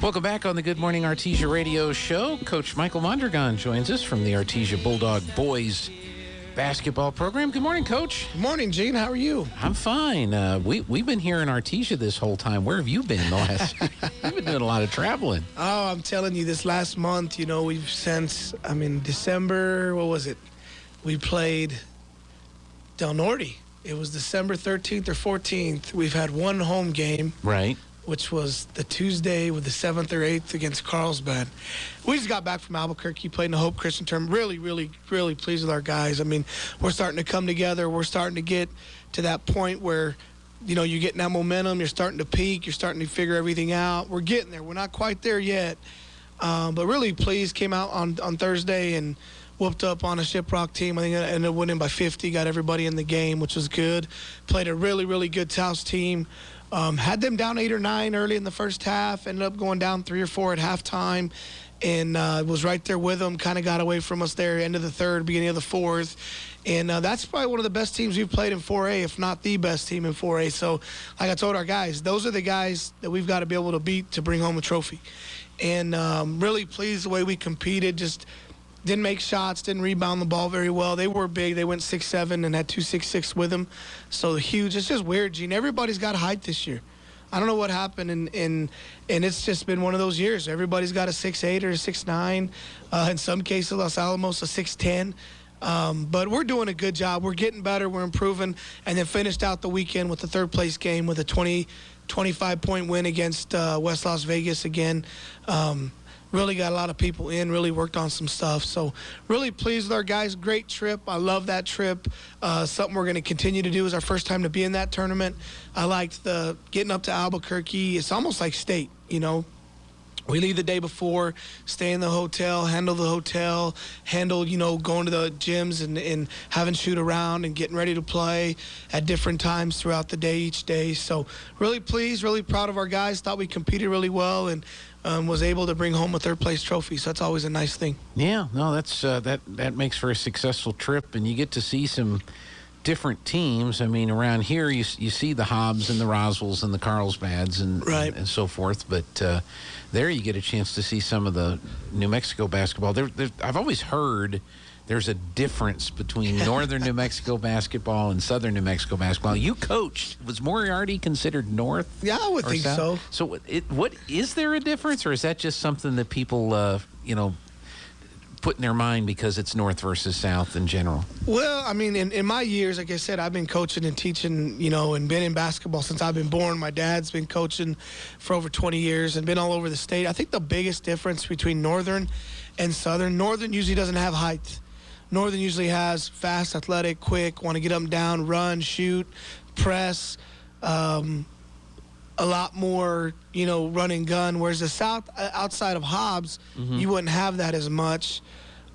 Welcome back on the Good Morning Artesia Radio Show. Coach Michael Mondragon joins us from the Artesia Bulldog Boys basketball program. Good morning, Coach. Good morning, Gene. How are you? I'm fine. We've been here in Artesia this whole time. Where have you been the last? You've been doing a lot of traveling. Oh, I'm telling you, this last month, we've December, what was it? We played Del Norte. It was December 13th or 14th. We've had one home game. Right. Which was the Tuesday with the 7th or 8th against Carlsbad. We just got back from Albuquerque, played in the Hope Christian Tournament. Really, really, really pleased with our guys. I mean, we're starting to come together. We're starting to get to that point where, you're getting that momentum. You're starting to peak. You're starting to figure everything out. We're getting there. We're not quite there yet. But really pleased. Came out on Thursday and whooped up on a Shiprock team. I think I ended up winning by 50. Got everybody in the game, which was good. Played a really, really good Taos team. Had them down 8 or 9 early in the first half. Ended up going down 3 or 4 at halftime. And was right there with them. Kind of got away from us there, end of the third, beginning of the fourth. And that's probably one of the best teams we've played in 4A, if not the best team in 4A. So, like I told our guys, those are the guys that we've got to be able to beat to bring home a trophy. And really pleased the way we competed. Just didn't make shots, didn't rebound the ball very well. They were big. They went 6'7" and had 2 6'6" with them. So huge. It's just weird, Gene. Everybody's got height this year. I don't know what happened, and it's just been one of those years. Everybody's got a 6'8" or a 6'9". In some cases, Los Alamos a 6'10". But we're doing a good job. We're getting better. We're improving. And then finished out the weekend with the third-place game with a 25-point win against West Las Vegas again. Really got a lot of people in, really worked on some stuff. So really pleased with our guys. Great trip. I love that trip. Something we're going to continue to do. Is our first time to be in that tournament. I liked the getting up to Albuquerque. It's almost like state, We leave the day before, stay in the hotel, handle, going to the gyms and having shoot around and getting ready to play at different times throughout the day each day. So really pleased, really proud of our guys. Thought we competed really well and was able to bring home a third-place trophy. So that's always a nice thing. Yeah, no, that's that makes for a successful trip, and you get to see some different teams. I mean, around here you see the Hobbs and the Roswells and the Carlsbads and so forth, but there you get a chance to see some of the New Mexico basketball. I've always heard there's a difference between northern New Mexico basketball and southern New Mexico basketball. You coached. Was Moriarty considered north? Yeah, I would think south? So what is there a difference, or is that just something that people put in their mind because it's north versus south in general? Well, I mean, in my years, like I said, I've been coaching and teaching, and been in basketball since I've been born. My dad's been coaching for over 20 years and been all over the state. I think the biggest difference between northern and southern usually doesn't have height. Northern usually has fast, athletic, quick, want to get them down, run, shoot, press, a lot more, run and gun. Whereas the South, outside of Hobbs, you wouldn't have that as much.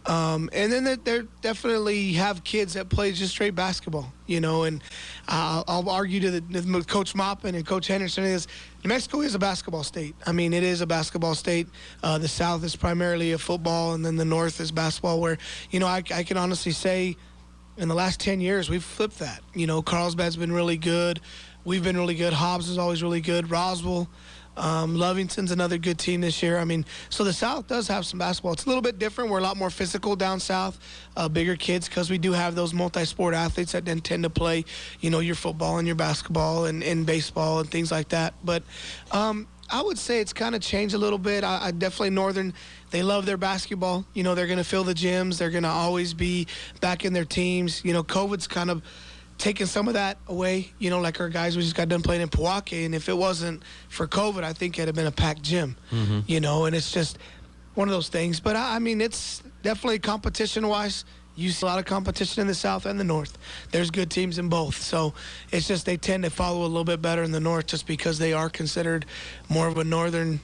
And then they definitely have kids that play just straight basketball, and I'll argue to Coach Maupin and Coach Henderson is New Mexico is a basketball state. I mean, it is a basketball state. The South is primarily a football, and then the North is basketball where, I can honestly say in the last 10 years, we've flipped that. Carlsbad's been really good. We've been really good. Hobbs is always really good. Roswell. Lovington's another good team this year. I mean, so the South does have some basketball. It's a little bit different. We're a lot more physical down south, bigger kids, because we do have those multi-sport athletes that then tend to play, your football and your basketball and baseball and things like that. But I would say it's kind of changed a little bit. I definitely Northern, they love their basketball. They're going to fill the gyms. They're going to always be back in their teams. COVID's kind of taking some of that away, like our guys, we just got done playing in Pewaukee, and if it wasn't for COVID, I think it'd have been a packed gym, and it's just one of those things. But I mean, it's definitely competition-wise, you see a lot of competition in the South and the North. There's good teams in both, so it's just they tend to follow a little bit better in the North just because they are considered more of a northern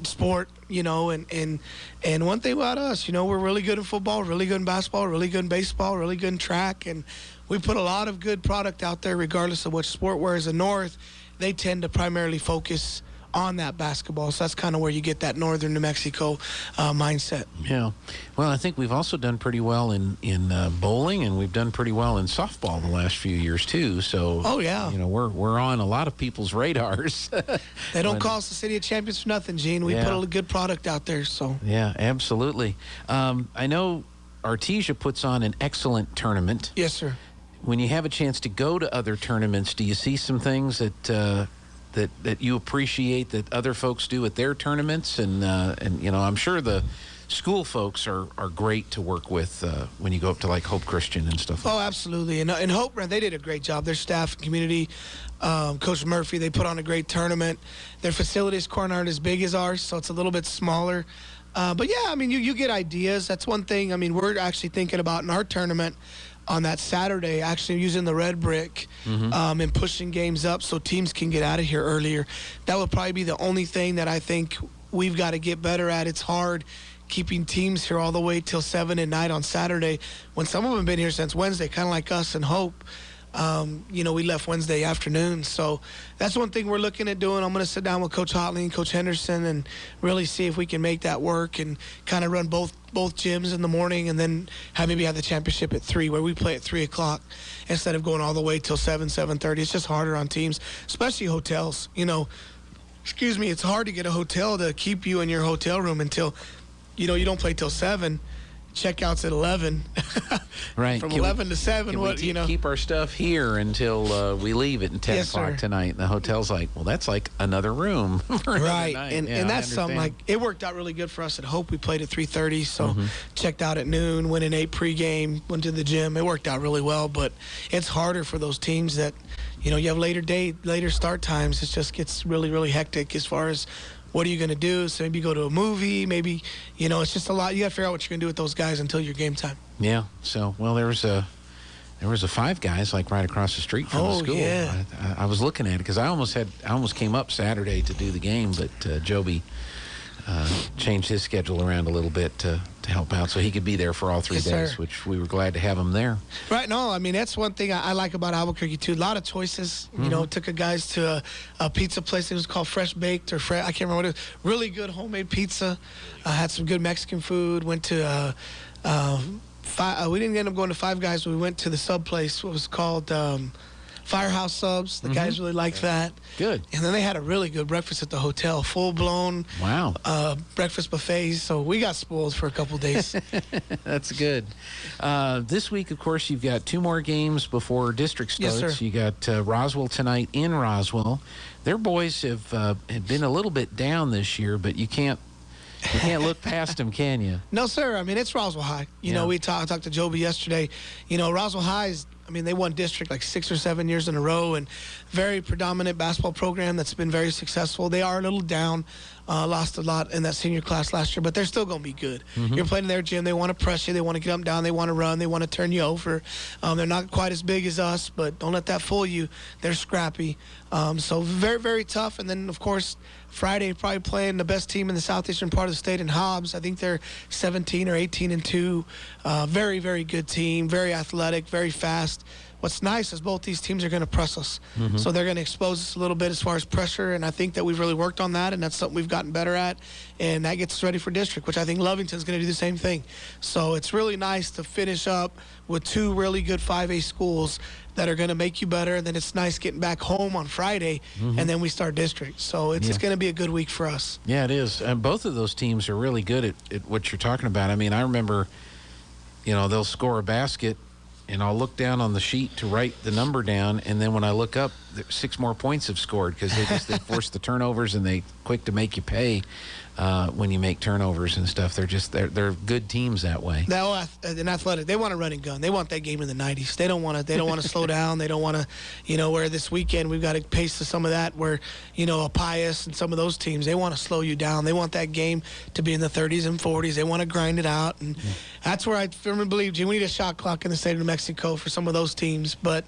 sport, and one thing about us, we're really good in football, really good in basketball, really good in baseball, really good in track, and we put a lot of good product out there regardless of which sport, whereas the North, they tend to primarily focus on that basketball. So that's kind of where you get that northern New Mexico mindset. Yeah. Well, I think we've also done pretty well in bowling, and we've done pretty well in softball the last few years too. So, oh yeah, we're on a lot of people's radars. They don't call us the City of Champions for nothing, Gene. We put a good product out there. So yeah, absolutely. I know Artesia puts on an excellent tournament. Yes, sir. When you have a chance to go to other tournaments, do you see some things that you appreciate that other folks do at their tournaments? And I'm sure the school folks are great to work with when you go up to like Hope Christian and stuff. Oh, absolutely. And Hope, they did a great job. Their staff and community, Coach Murphy, they put on a great tournament. Their facilities aren't as big as ours, so it's a little bit smaller. But yeah, you get ideas. That's one thing. We're actually thinking about in our tournament on that Saturday, actually using the red brick and pushing games up so teams can get out of here earlier. That would probably be the only thing that I think we've got to get better at. It's hard keeping teams here all the way till 7 at night on Saturday when some of them have been here since Wednesday, kind of like us and Hope. We left Wednesday afternoon. So that's one thing we're looking at doing. I'm going to sit down with Coach Hotley and Coach Henderson and really see if we can make that work and kind of run both gyms in the morning and then maybe have the championship at 3 where we play at 3 o'clock instead of going all the way till 7:30. It's just harder on teams, especially hotels. It's hard to get a hotel to keep you in your hotel room until, you don't play till 7. Checkouts at 11. Right. From 11 to 7. Keep our stuff here until we leave at 10 o'clock tonight. And the hotel's like, well, that's like another room. Right. And that's something like, it worked out really good for us at Hope. We played at 3:30, so checked out at noon, went in 8 pregame, went to the gym. It worked out really well, but it's harder for those teams that, you have later start times. It just gets really, really hectic as far as what are you going to do? So maybe go to a movie, maybe, it's just a lot. You got to figure out what you're going to do with those guys until your game time. Yeah. So, well, there was a Five Guys like right across the street from the school. Yeah. I was looking at it because I almost came up Saturday to do the game, but Joby changed his schedule around a little bit to help out so he could be there for all 3 days, sir. which we were glad to have him there. Right. No, that's one thing I like about Albuquerque too. A lot of choices. Took a guys to a pizza place. It was called Fresh Baked or I can't remember what it was. Really good homemade pizza. Had some good Mexican food. Went to we didn't end up going to Five Guys, but we went to the sub place. What was called Firehouse Subs. The guys really liked that. Good. And then they had a really good breakfast at the hotel, full-blown breakfast buffets. So we got spoiled for a couple days. That's good. This week, of course, you've got 2 more games before district starts. Yes, sir. You got Roswell tonight in Roswell. Their boys have been a little bit down this year, but you can't look past them, can you? No, sir. It's Roswell High. We talked to Joby yesterday. Roswell High is, they won district like 6 or 7 years in a row and very predominant basketball program that's been very successful. They are a little down, lost a lot in that senior class last year, but they're still going to be good. You're playing in their gym. They want to press you. They want to get up and down. They want to run. They want to turn you over. They're not quite as big as us, but don't let that fool you. They're scrappy. So very, very tough. And then, of course, Friday probably playing the best team in the southeastern part of the state in Hobbs. I think they're 17 or 18-2. Very, very good team. Very athletic. Very fast. What's nice is both these teams are going to press us. So they're going to expose us a little bit as far as pressure, and I think that we've really worked on that, and that's something we've gotten better at, and that gets us ready for district, which I think Lovington's going to do the same thing. So it's really nice to finish up with 2 really good 5A schools that are going to make you better, and then it's nice getting back home on Friday, and then we start district. So it's going to be a good week for us. Yeah, it is. And both of those teams are really good at what you're talking about. I remember, they'll score a basket, and I'll look down on the sheet to write the number down, and then when I look up, 6 more points have scored because they force the turnovers and they quick to make you pay when you make turnovers and stuff. They're good teams that way. And athletic, they want to run and gun. They want that game in the 90s. They don't want to slow down. They don't want to, where this weekend we've got to pace to some of that where, a Pius and some of those teams, they want to slow you down. They want that game to be in the 30s and 40s. They want to grind it out. And that's where I firmly believe, we need a shot clock in the state of New Mexico for some of those teams. But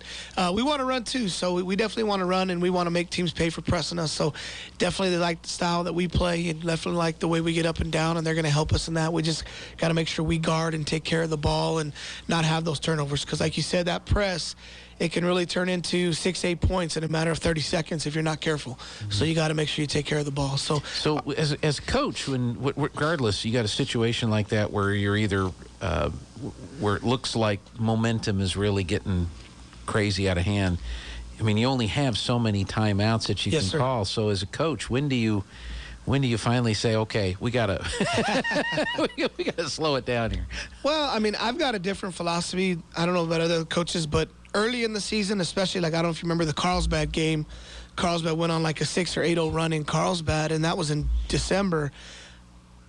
we want to run too. So we definitely definitely want to run, and we want to make teams pay for pressing us. So definitely they like the style that we play, and definitely like the way we get up and down, and they're going to help us in that. We just got to make sure we guard and take care of the ball and not have those turnovers, because like you said, that press, it can really turn into 6-8 points in a matter of 30 seconds if you're not careful. Mm-hmm. So you got to make sure you take care of the ball. So as a coach, regardless, you got a situation like that where you're either where it looks like momentum is really getting crazy out of hand. I mean, you only have so many timeouts that you can call. So as a coach, when do you finally say, okay, we gotta we gotta slow it down here? Well, I mean, I've got a different philosophy. I don't know about other coaches, but early in the season, especially, like, I don't know if you remember the Carlsbad game. Carlsbad went on like a 6 or 8-0 run in Carlsbad, and that was in December.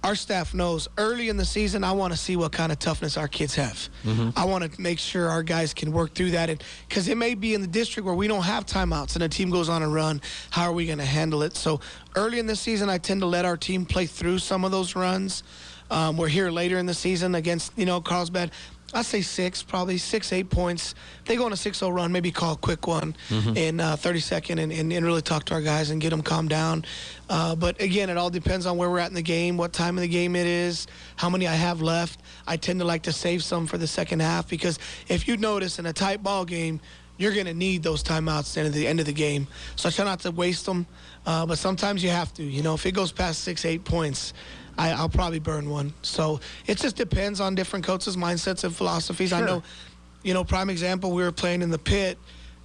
Our staff knows early in the season, I want to see what kind of toughness our kids have. Mm-hmm. I want to make sure our guys can work through that. And because it may be in the district where we don't have timeouts and a team goes on a run, how are we going to handle it? So early in the season, I tend to let our team play through some of those runs. We're here later in the season against, Carlsbad. I'd say 6-8 points. They go on a 6-0 run, maybe call a quick one in 30-second and really talk to our guys and get them calmed down. But, again, it all depends on where we're at in the game, what time of the game it is, how many I have left. I tend to like to save some for the second half, because if you notice in a tight ball game, you're going to need those timeouts at the end of the game. So I try not to waste them, but sometimes you have to. If it goes past 6-8 points, I'll probably burn one. So it just depends on different coaches' mindsets and philosophies. Sure. I know, prime example, we were playing in the pit,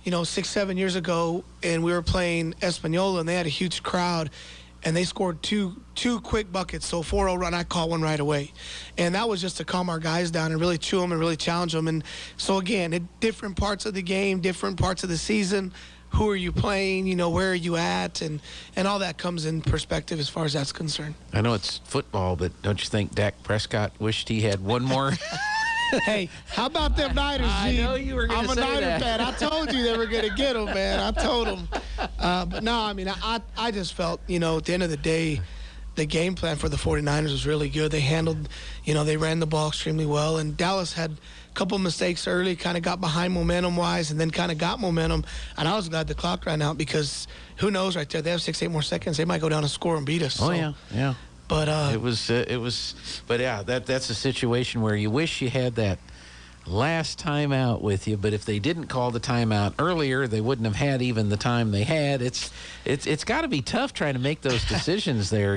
6-7 years ago, and we were playing Espanola, and they had a huge crowd, and they scored two quick buckets. So 4-0 run, I caught one right away. And that was just to calm our guys down and really chew them and really challenge them. And so, again, at different parts of the game, different parts of the season, who are you playing, where are you at, and all that comes in perspective as far as that's concerned. I know it's football, but don't you think Dak Prescott wished he had one more? Hey, how about them Niners, G? I know you were going to say that. I'm a Niner fan. I told you they were going to get them, man. I told them. But no, I mean, I just felt, at the end of the day, the game plan for the 49ers was really good. They handled, they ran the ball extremely well, and Dallas had a couple mistakes early, kind of got behind momentum-wise, and then kind of got momentum. And I was glad the clock ran out, because who knows right there? They have 6-8 more seconds. They might go down and score and beat us. Oh, so. Yeah. But but yeah, that's a situation where you wish you had that last timeout with you, but if they didn't call the timeout earlier, they wouldn't have had even the time they had. It's got to be tough trying to make those decisions there,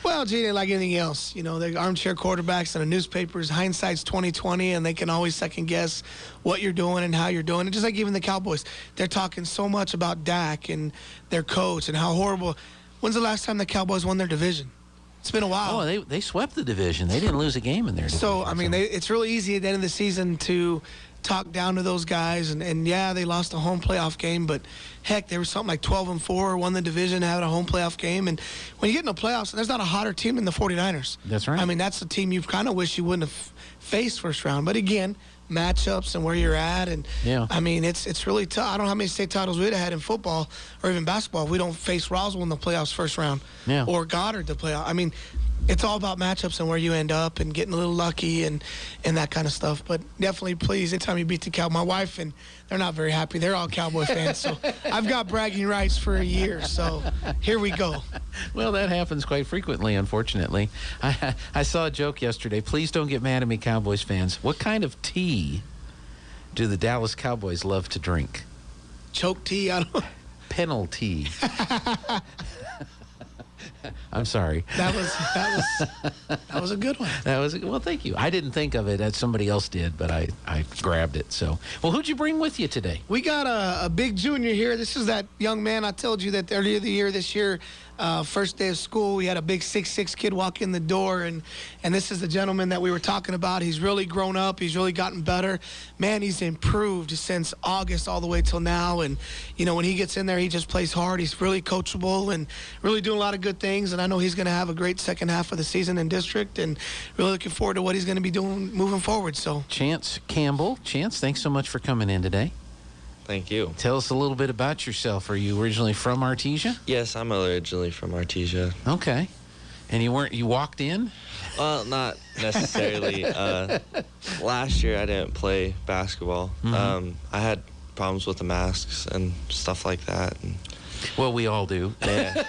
Well, Gene, like anything else, they're armchair quarterbacks in the newspapers. Hindsight's 20/20, and they can always second guess what you're doing and how you're doing. And just like even the Cowboys, they're talking so much about Dak and their coach and how horrible. When's the last time the Cowboys won their division? It's been a while. Oh, they swept the division. They didn't lose a game in their division. So, I mean, it's really easy at the end of the season to talk down to those guys. And yeah, they lost a home playoff game, but heck, they were something like 12-4, won the division, had a home playoff game. And when you get in the playoffs, there's not a hotter team than the 49ers. That's right. I mean, that's the team you kind of wish you wouldn't have faced first round. But again, matchups and where you're at. And, yeah. I mean, it's really tough. I don't know how many state titles we'd have had in football or even basketball if we don't face Roswell in the playoffs first round, or Goddard the playoff. I mean, it's all about matchups and where you end up and getting a little lucky and that kind of stuff. But definitely, please, anytime you beat the Cowboys. My wife, and they're not very happy. They're all Cowboy fans. So I've got bragging rights for a year. So here we go. Well, that happens quite frequently, unfortunately. I saw a joke yesterday. Please don't get mad at me, Cowboys fans. What kind of tea do the Dallas Cowboys love to drink? Choke tea? I don't know. Penalty. I'm sorry. That was a good one. Well, thank you. I didn't think of it as somebody else did, but I grabbed it. So, well, who'd you bring with you today? We got a big junior here. This is that young man I told you that earlier the year this year, first day of school, we had a big 6'6" kid walk in the door, and this is the gentleman that we were talking about. He's really grown up. He's really gotten better. Man, he's improved since August all the way till now. And, when he gets in there, he just plays hard. He's really coachable and really doing a lot of good things. And I know he's going to have a great second half of the season in district, and really looking forward to what he's going to be doing moving forward. So, Chance Campbell. Chance, thanks so much for coming in today. Thank you. Tell us a little bit about yourself. Are you originally from Artesia? Yes, I'm originally from Artesia. Okay. And you walked in? Well, not necessarily. Last year I didn't play basketball. Mm-hmm. I had problems with the masks and stuff like that. And Well, we all do. yeah,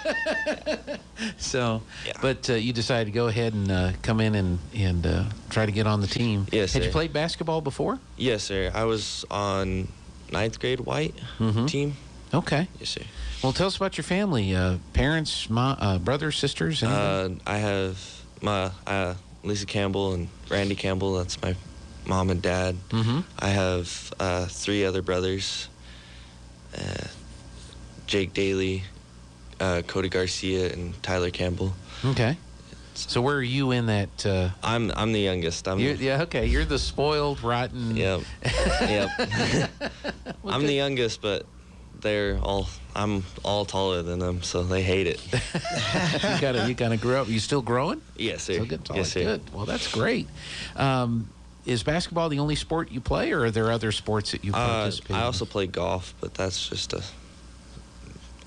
So, Yeah. but you decided to go ahead and come in and try to get on the team. Yes, Had you sir. played basketball before? yes, sir. I was on 9th grade white team. Okay. Yes, sir. Well, tell us about your family. Parents, brothers, sisters, anything? I have my Lisa Campbell and Randy Campbell. That's my mom and dad. I have 3 other brothers. Jake Daly, Cody Garcia, and Tyler Campbell. Okay. So where are you in that? I'm the youngest. Okay. You're the spoiled, rotten. Yep. I'm the youngest, but I'm all taller than them, so they hate it. You gotta grow up. You still growing? Yes, sir. So good. Yes, sir. Good. Well, that's great. Is basketball the only sport you play, or are there other sports that you participate in? I also play golf, but that's just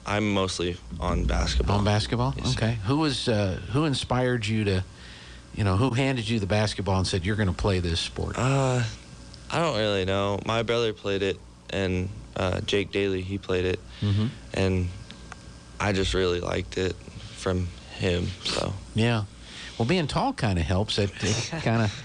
I'm mostly on basketball. On basketball? Yes, sir. Okay. Who inspired you to, who handed you the basketball and said you're going to play this sport? I don't really know. My brother played it, and Jake Daly, he played it, and I just really liked it from him. So Yeah. Well, being tall kind of helps. It kind of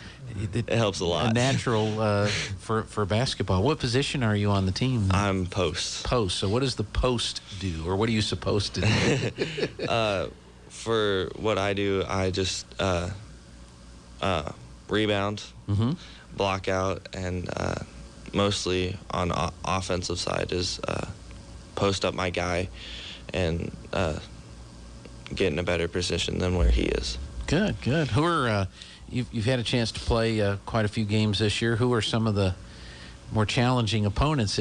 it helps a lot. A natural for basketball. What position are you on the team? I'm post. Post. So what does the post do, or what are you supposed to do? For what I do, I just rebound, block out, and mostly on offensive side is post up my guy and get in a better position than where he is. Good. Who are you've had a chance to play quite a few games this year. Who are some of the more challenging opponents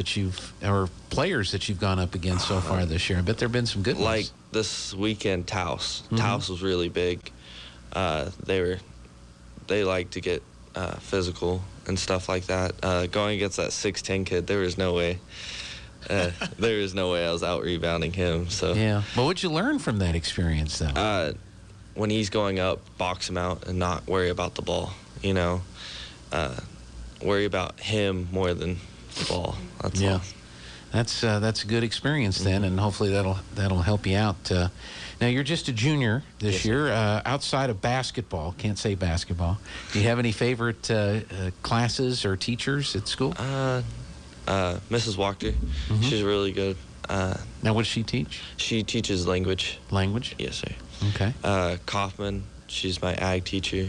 or players that you've gone up against so far this year? I bet there have been some good Like ones. this weekend, Taos. Taos was really big. They like to get physical and stuff like that. Going against that 6'10" kid, there was no way. There was no way I was out rebounding him. So Yeah. Well, what'd you learn from that experience, though? when he's going up, box him out and not worry about the ball. Worry about him more than the ball. That's all. That's a good experience then, and hopefully that'll help you out. Now you're just a junior this Yes, year. Outside of basketball, can't say basketball. Do you have any favorite classes or teachers at school? Mrs. Wachter, she's really good. Now, what does she teach? She teaches language. Language. Yes, sir. Okay. Kaufman, she's my ag teacher.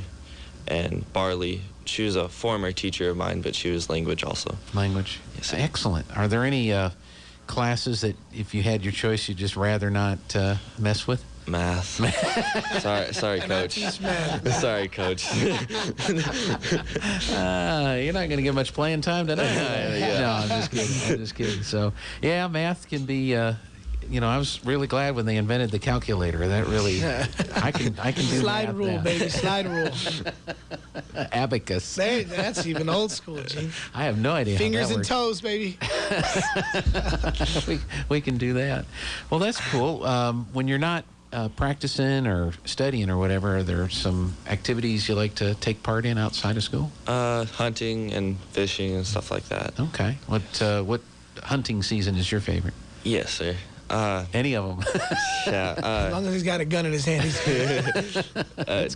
And Barley, she was a former teacher of mine, but she was language also. Language. Yes, sir. Excellent. Are there any classes that, if you had your choice, you'd just rather not mess with? Math. sorry, coach. Sorry, coach. You're not going to get much playing time tonight. Yeah. No, I'm just kidding. So, yeah, math can be. I was really glad when they invented the calculator. That really, I can do Slide math rule, now. baby. Slide rule. Abacus. That's even old school, Gene. I have no idea. Fingers how and that toes, baby. works. we can do that. Well, that's cool. When you're not practicing or studying or whatever, are there some activities you like to take part in outside of school? Hunting and fishing and stuff like that. Okay. What hunting season is your favorite? Yes, sir. Any of them? As Yeah. long as he's got a gun in his hand, he's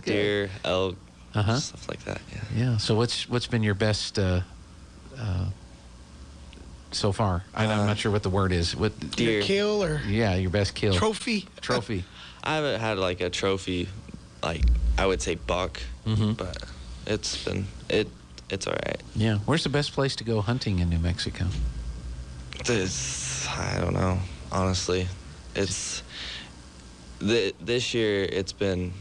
good. Deer, elk, Uh-huh. stuff like that. Yeah. Yeah. So what's been your best so far? I'm not sure what the word is. What? Deer. Kill or Yeah, your best kill. trophy. Trophy. I haven't had like a trophy, like I would say buck, but it's all right. Yeah. Where's the best place to go hunting in New Mexico? I don't know, honestly. It's this year. It's been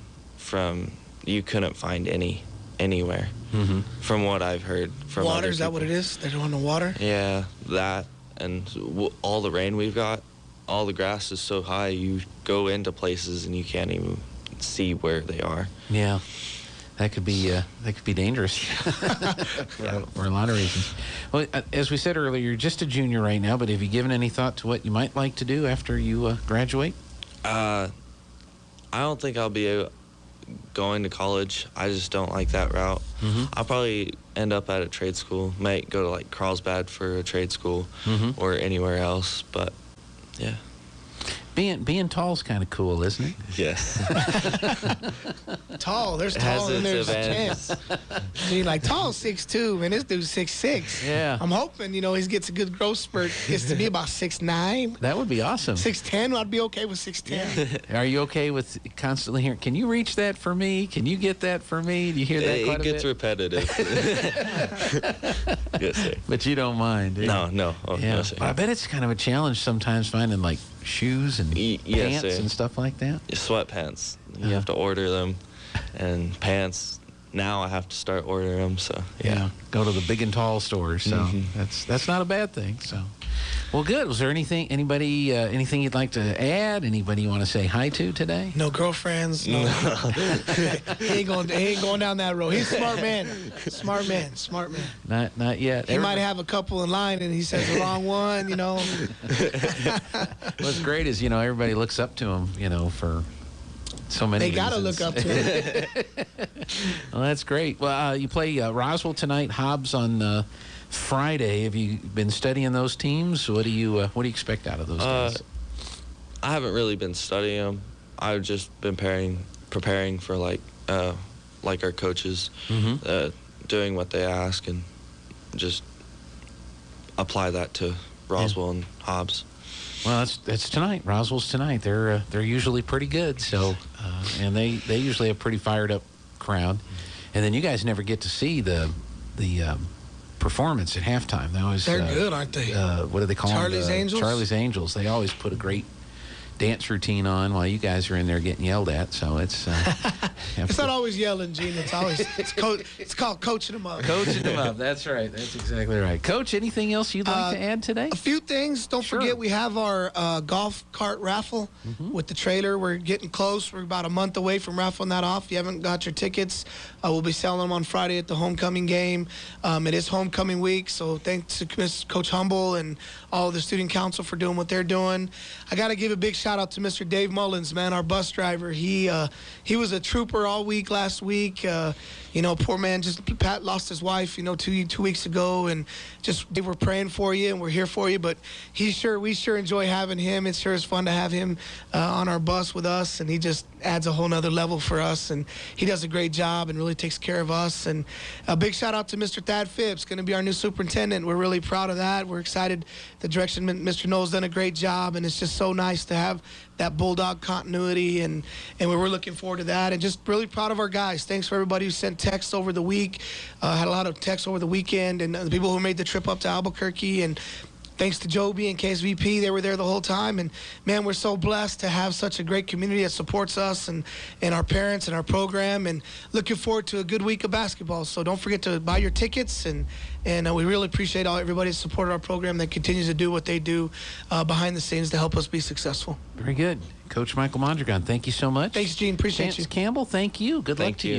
you couldn't find anywhere. From what I've heard from Water, other is that what it people. is? They're on the water? Yeah, that and all the rain we've got. All the grass is so high. You go into places and you can't even see where they are. Yeah. That could be dangerous for a lot of reasons. Well, as we said earlier, you're just a junior right now, but have you given any thought to what you might like to do after you graduate? I don't think I'll be going to college. I just don't like that route. I'll probably end up at a trade school. Might go to like Carlsbad for a trade school or anywhere else. But yeah. Being tall is kind of cool, isn't it? Yes. Tall. There's tall and there's advantages. chance. Like tall 6'2", man. This dude's 6'6". Yeah. I'm hoping, he gets a good growth spurt. Gets to be about 6'9". That would be awesome. 6'10", I'd be okay with 6'10". Are you okay with constantly hearing, can you reach that for me? Can you get that for me? Do you hear that quite a bit? It gets repetitive. Yes, sir. But you don't mind, do you? No. Oh, Yeah. no, sir. But I bet it's kind of a challenge sometimes finding like shoes and Yes, pants sir. and stuff like that. Sweatpants. You Yeah. have to order them. And pants, now I have to start ordering them. So, Yeah. Go to the big and tall stores. So that's not a bad thing. So, well, good. Was there anything you'd like to add? Anybody you want to say hi to today? No girlfriends. No. he ain't going down that road. He's a smart man. Smart man. Not yet. He might have a couple in line and he says the wrong one, What's great is, everybody looks up to him, for so many They got to reasons. look up to him. Well, that's great. Well, you play Roswell tonight, Hobbs on Friday. Have you been studying those teams? What do you expect out of those guys? I haven't really been studying them. I've just been preparing for like our coaches, doing what they ask and just apply that to Roswell and Hobbs. Well, that's tonight. Roswell's tonight. They're usually pretty good. So, and they usually have a pretty fired up crowd. And then you guys never get to see the performance at halftime. They're good, aren't they? What do they call Charlie's them? Angels? Charlie's Angels. They always put a great dance routine on while you guys are in there getting yelled at. So it's it's not always yelling, Gene. It's called coaching them up. coaching them up. That's right. That's exactly right. Coach, anything else you'd like to add today? A few things. Don't forget, we have our golf cart raffle with the trailer. We're getting close. We're about a month away from raffling that off. If you haven't got your tickets, we'll be selling them on Friday at the homecoming game. It is homecoming week, so thanks to Coach Humble and all of the student council for doing what they're doing. I got to give a big shout out to Mr. Dave Mullins, man, our bus driver. He was a trooper all week last week. Poor man Pat lost his wife, 2 weeks ago, and they were praying for you and we're here for you. But we sure enjoy having him. It sure is fun to have him on our bus with us, and he just adds a whole nother level for us. And he does a great job and really takes care of us. And a big shout out to Mr. Thad Phipps, going to be our new superintendent. We're really proud of that. We're excited. The direction Mr. Noel's done a great job, and it's just so nice to have that Bulldog continuity, and we're looking forward to that, and just really proud of our guys. Thanks for everybody who sent texts over the week. Had a lot of texts over the weekend, and the people who made the trip up to Albuquerque, and thanks to Joby and KSVP. They were there the whole time, and man, we're so blessed to have such a great community that supports us and our parents and our program, and looking forward to a good week of basketball. So don't forget to buy your tickets, and we really appreciate everybody that supported our program that continues to do what they do behind the scenes to help us be successful. Very good. Coach Michael Mondragon, thank you so much. Thanks, Gene. Appreciate Chance you. Campbell, thank you. Good luck Thank to you. you.